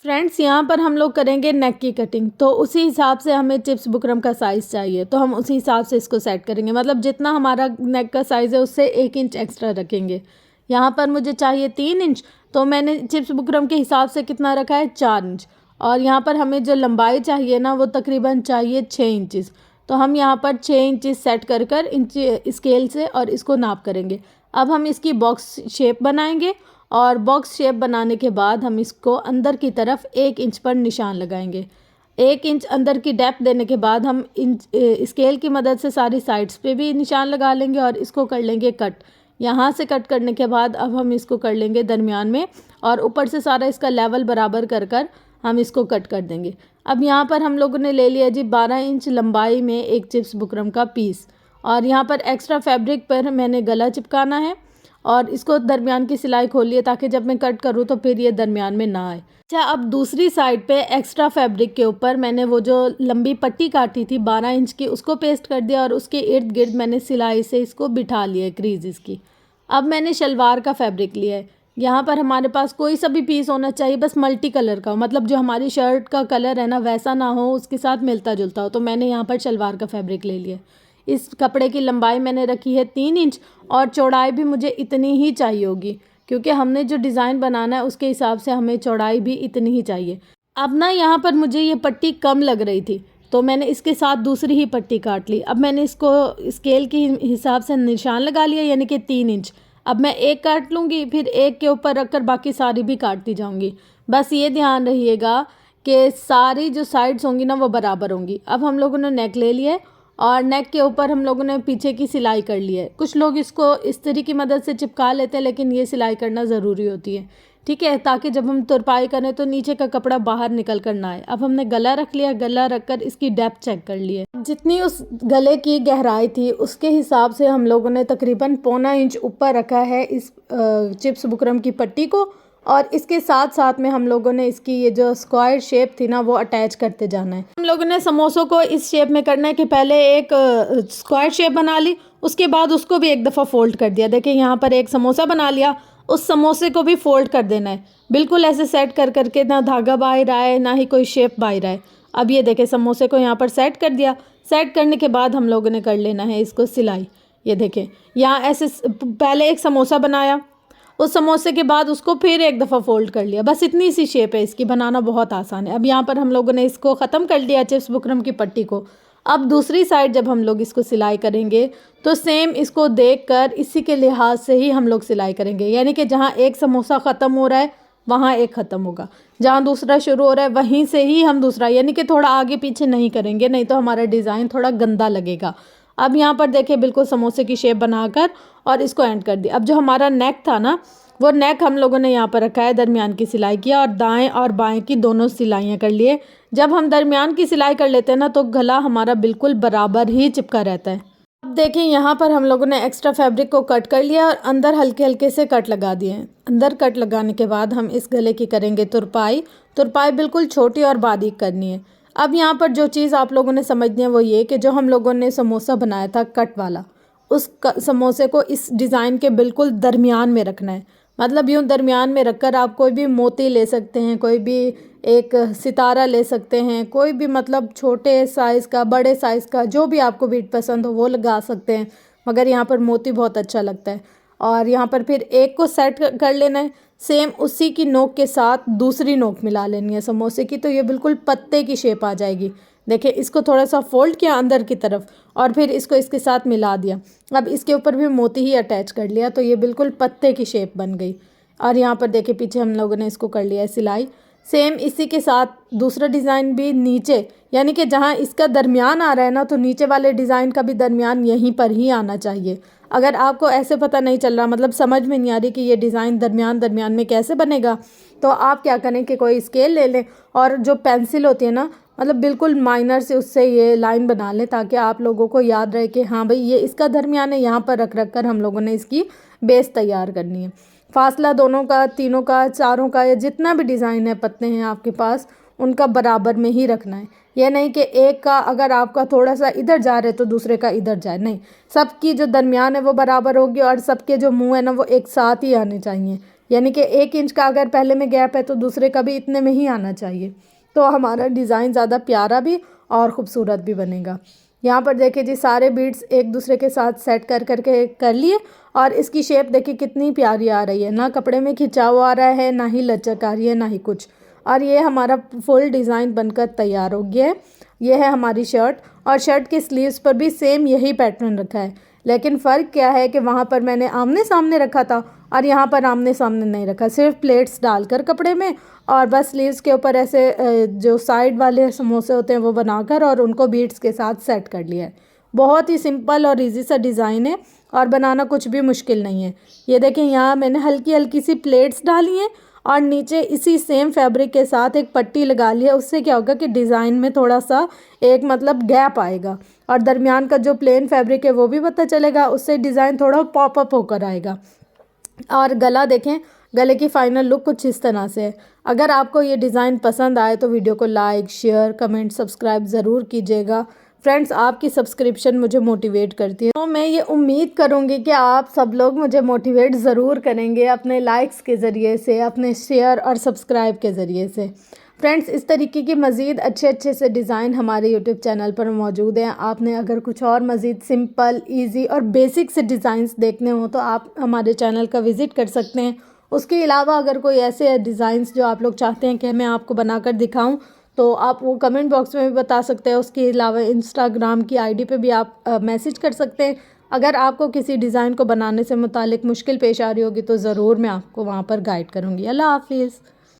Friends, यहाँ पर हम लोग करेंगे नेक की कटिंग, तो उसी हिसाब से हमें चिप्स बुकरम का साइज़ चाहिए, तो हम उसी हिसाब से इसको सेट करेंगे। मतलब जितना हमारा नेक का साइज़ है उससे 1 इंच एक्स्ट्रा रखेंगे। यहाँ पर मुझे चाहिए 3 इंच, तो मैंने चिप्स बुकरम के हिसाब से कितना रखा है, 4 इंच। और यहाँ पर हमें जो लंबाई चाहिए ना वो तकरीबन चाहिए 6 इंचज़। तो हम यहाँ पर 6 इंचज़ सेट कर कर इंच स्केल से और इसको नाप करेंगे। अब हम इसकी बॉक्स शेप बनाएंगे और बॉक्स शेप बनाने के बाद हम इसको अंदर की तरफ 1 इंच पर निशान लगाएंगे। 1 इंच अंदर की डेप्थ देने के बाद हम इंच स्केल की मदद से सारी साइड्स पे भी निशान लगा लेंगे और इसको कर लेंगे कट। यहाँ से कट करने के बाद अब हम इसको कर लेंगे दरमियान में और ऊपर से सारा इसका लेवल बराबर कर कर हम इसको कट कर देंगे। अब यहाँ पर हम लोगों ने ले लिया जी 12 इंच लंबाई में एक चिप्स बुकरम का पीस, और यहाँ पर एक्स्ट्रा फैब्रिक पर मैंने गला चिपकाना है और इसको दरमियान की सिलाई खोलिए ताकि जब मैं कट करूँ तो फिर ये दरमियान में ना आए। अच्छा, अब दूसरी साइड पे एक्स्ट्रा फैब्रिक के ऊपर मैंने वो जो लंबी पट्टी काटी थी 12 इंच की उसको पेस्ट कर दिया और उसके इर्द गिर्द मैंने सिलाई से इसको बिठा लिया क्रीज इसकी। अब मैंने शलवार का फैब्रिक लिया है। यहाँ पर हमारे पास कोई सा भी पीस होना चाहिए, बस मल्टी कलर का हो, मतलब जो हमारी शर्ट का कलर है ना वैसा ना हो, उसके साथ मिलता जुलता हो। तो मैंने यहाँ पर शलवार का फैब्रिक ले लिया। इस कपड़े की लंबाई मैंने रखी है 3 इंच और चौड़ाई भी मुझे इतनी ही चाहिए होगी, क्योंकि हमने जो डिज़ाइन बनाना है उसके हिसाब से हमें चौड़ाई भी इतनी ही चाहिए। अब ना यहाँ पर मुझे ये पट्टी कम लग रही थी तो मैंने इसके साथ दूसरी ही पट्टी काट ली। अब मैंने इसको स्केल के हिसाब से निशान लगा लिया, यानी कि 3 इंच। अब मैं एक काट लूँगी, फिर एक के ऊपर रखकर बाकी सारी भी काटती जाऊँगी। बस ये ध्यान रहिएगा कि सारी जो साइड्स होंगी ना वो बराबर होंगी। अब हम लोगों ने नेक ले लिया है और नेक के ऊपर हम लोगों ने पीछे की सिलाई कर ली है। कुछ लोग इसको इस्त्री की मदद से चिपका लेते हैं, लेकिन ये सिलाई करना ज़रूरी होती है, ठीक है, ताकि जब हम तुरपाई करें तो नीचे का कपड़ा बाहर निकल कर ना आए। अब हमने गला रख लिया, गला रख कर इसकी डेप्थ चेक कर ली है। जितनी उस गले की गहराई थी उसके हिसाब से हम लोगों ने तकरीबन 1.25 इंच ऊपर रखा है इस चिप्स बुकरम की पट्टी को, और इसके साथ साथ में हम लोगों ने इसकी ये जो स्क्वायर शेप थी ना वो अटैच करते जाना है। हम लोगों ने समोसों को इस शेप में करना है कि पहले एक स्क्वायर शेप बना ली, उसके बाद उसको भी एक दफ़ा फोल्ड कर दिया। देखिए यहाँ पर एक समोसा बना लिया, उस समोसे को भी फोल्ड कर देना है, बिल्कुल ऐसे सेट कर करके, ना धागा बाहर आए ना ही कोई शेप बाहर आए। अब ये देखें समोसे को यहाँ पर सेट कर दिया। सेट करने के बाद हम लोगों ने कर लेना है इसको सिलाई। ये देखें यहाँ ऐसे पहले एक समोसा बनाया, उस समोसे के बाद उसको फिर एक दफ़ा फोल्ड कर लिया। बस इतनी सी शेप है इसकी, बनाना बहुत आसान है। अब यहाँ पर हम लोगों ने इसको ख़त्म कर लिया चिप्स बुकरम की पट्टी को। अब दूसरी साइड जब हम लोग इसको सिलाई करेंगे तो सेम इसको देखकर इसी के लिहाज से ही हम लोग सिलाई करेंगे, यानी कि जहाँ एक समोसा ख़त्म हो रहा है वहाँ एक ख़त्म होगा, जहाँ दूसरा शुरू हो रहा है वहीं से ही हम दूसरा, यानी कि थोड़ा आगे पीछे नहीं करेंगे, नहीं तो हमारा डिज़ाइन थोड़ा गंदा लगेगा। अब यहाँ पर देखिए बिल्कुल समोसे की शेप बनाकर और इसको एंड कर दिया। अब जो हमारा नेक था ना वो नेक हम लोगों ने यहाँ पर रखा है, दरमियान की सिलाई किया और दाएं और बाएं की दोनों सिलाइयाँ कर लिए। जब हम दरमियान की सिलाई कर लेते हैं ना तो गला हमारा बिल्कुल बराबर ही चिपका रहता है। अब देखिए यहाँ पर हम लोगों ने एक्स्ट्रा फैब्रिक को कट कर लिया और अंदर हल्के हल्के से कट लगा दिए हैं। अंदर कट लगाने के बाद हम इस गले की करेंगे तुरपाई। तुरपाई बिल्कुल छोटी और बारीक करनी है। अब यहाँ पर जो चीज़ आप लोगों ने समझनी है वो ये कि जो हम लोगों ने समोसा बनाया था कट वाला, उस समोसे को इस डिज़ाइन के बिल्कुल दरमियान में रखना है। मतलब यूँ दरमियान में रखकर आप कोई भी मोती ले सकते हैं, कोई भी एक सितारा ले सकते हैं, कोई भी मतलब छोटे साइज़ का बड़े साइज़ का जो भी आपको बीट पसंद हो वो लगा सकते हैं, मगर यहाँ पर मोती बहुत अच्छा लगता है। और यहाँ पर फिर एक को सेट कर लेना है, सेम उसी की नोक के साथ दूसरी नोक मिला लेनी है समोसे की, तो ये बिल्कुल पत्ते की शेप आ जाएगी। देखिए इसको थोड़ा सा फोल्ड किया अंदर की तरफ और फिर इसको इसके साथ मिला दिया। अब इसके ऊपर भी मोती ही अटैच कर लिया तो ये बिल्कुल पत्ते की शेप बन गई। और यहाँ पर देखिए पीछे हम लोगों ने इसको कर लिया है सिलाई। सेम इसी के साथ दूसरा डिज़ाइन भी नीचे, यानी कि जहाँ इसका दरमियान आ रहा है ना तो नीचे वाले डिज़ाइन का भी दरमियान यहीं पर ही आना चाहिए। अगर आपको ऐसे पता नहीं चल रहा, मतलब समझ में नहीं आ रही कि ये डिज़ाइन दरमियान में कैसे बनेगा, तो आप क्या करें कि कोई स्केल ले लें और जो पेंसिल होती है ना, मतलब बिल्कुल माइनर से उससे ये लाइन बना लें ताकि आप लोगों को याद रहे कि हाँ भाई ये इसका दरमियान है। यहाँ पर रख रख कर हम लोगों ने इसकी बेस तैयार करनी है। फासला दोनों का, तीनों का, चारों का, या जितना भी डिज़ाइन है पत्ते हैं आपके पास उनका बराबर में ही रखना है। यह नहीं कि एक का अगर आपका थोड़ा सा इधर जा रहा है तो दूसरे का इधर जाए, नहीं, सबकी जो दरमियान है वो बराबर होगी और सबके जो मुंह है ना वो एक साथ ही आने चाहिए। यानी कि 1 इंच का अगर पहले में गैप है तो दूसरे का भी इतने में ही आना चाहिए, तो हमारा डिज़ाइन ज़्यादा प्यारा भी और ख़ूबसूरत भी बनेगा। यहाँ पर देखिए जी सारे बीड्स एक दूसरे के साथ सेट करके कर लिए और इसकी शेप देखिए कितनी प्यारी आ रही है, ना कपड़े में खिंचाव आ रहा है, ना ही लचक आ रही है, ना ही कुछ। और ये हमारा फुल डिज़ाइन बनकर तैयार हो गया है। ये है हमारी शर्ट और शर्ट के स्लीव्स पर भी सेम यही पैटर्न रखा है, लेकिन फ़र्क क्या है कि वहाँ पर मैंने आमने सामने रखा था और यहाँ पर आमने सामने नहीं रखा, सिर्फ प्लेट्स डालकर कपड़े में और बस स्लीव्स के ऊपर ऐसे जो साइड वाले समोसे होते हैं वो बनाकर और उनको बीड्स के साथ सेट कर लिया है। बहुत ही सिंपल और इजी सा डिज़ाइन है और बनाना कुछ भी मुश्किल नहीं है। ये देखें यहाँ मैंने हल्की हल्की सी प्लेट्स डाली हैं और नीचे इसी सेम फैब्रिक के साथ एक पट्टी लगा ली है। उससे क्या होगा कि डिज़ाइन में थोड़ा सा एक मतलब गैप आएगा और दरमियान का जो प्लेन फैब्रिक है वो भी पता चलेगा, उससे डिज़ाइन थोड़ा पॉपअप होकर आएगा। और गला देखें, गले की फ़ाइनल लुक कुछ इस तरह से है। अगर आपको ये डिज़ाइन पसंद आए तो वीडियो को लाइक, शेयर, कमेंट, सब्सक्राइब ज़रूर कीजिएगा। फ्रेंड्स, आपकी सब्सक्रिप्शन मुझे मोटिवेट करती है, तो मैं ये उम्मीद करूँगी कि आप सब लोग मुझे मोटिवेट ज़रूर करेंगे अपने लाइक्स के ज़रिए से, अपने शेयर और सब्सक्राइब के ज़रिए से। फ्रेंड्स, इस तरीके की मज़ीद अच्छे से डिज़ाइन हमारे यूट्यूब चैनल पर मौजूद हैं। आपने अगर कुछ और मज़ीद सिंपल, इजी और बेसिक से डिज़ाइंस देखने हो तो आप हमारे चैनल का विज़िट कर सकते हैं। उसके अलावा अगर कोई ऐसे डिज़ाइंस जो आप लोग चाहते हैं कि मैं आपको बनाकर दिखाऊं तो आप वो कमेंट बॉक्स में भी बता सकते हैं। उसके अलावा इंस्टाग्राम की आईडी पे भी आप मैसेज कर सकते हैं। अगर आपको किसी डिज़ाइन को बनाने से मुतालिक मुश्किल पेश आ रही होगी तो ज़रूर मैं आपको वहाँ पर गाइड करूँगी। अल्लाह हाफिज़।